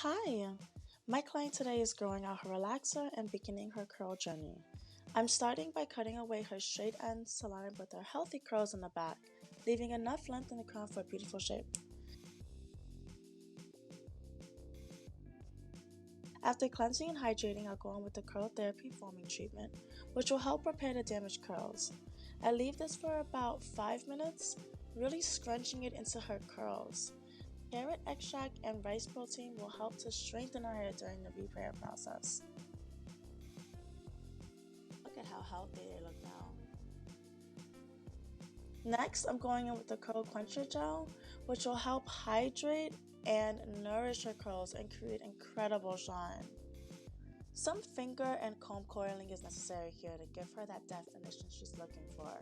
Hi, my client today is growing out her relaxer and beginning her curl journey. I'm starting by cutting away her straight ends to line up with her healthy curls in the back, leaving enough length in the crown for a beautiful shape. After cleansing and hydrating, I'll go on with the curl therapy foaming treatment, which will help repair the damaged curls. I leave this for about 5 minutes, really scrunching it into her curls. Carrot extract and rice protein will help to strengthen her hair during the repair process. Look at how healthy they look now. Next, I'm going in with the curl quencher gel, which will help hydrate and nourish her curls and create incredible shine. Some finger and comb coiling is necessary here to give her that definition she's looking for.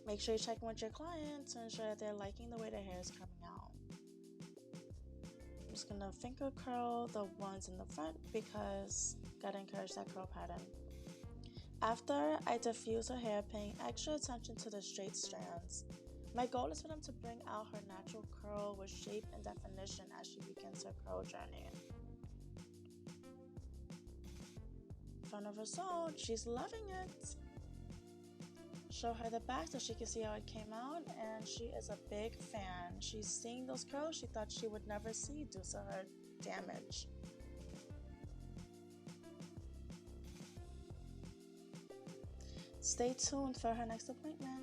Make sure you check in with your client to ensure that they're liking the way their hair is coming out. I'm just gonna finger curl the ones in the front because gotta encourage that curl pattern. After I diffuse her hair, paying extra attention to the straight strands. My goal is for them to bring out her natural curl with shape and definition as she begins her curl journey. Front of her sewn, she's loving it. Show her the back so she can see how it came out, and she is a big fan. She's seeing those curls she thought she would never see due to her damage. Stay tuned for her next appointment.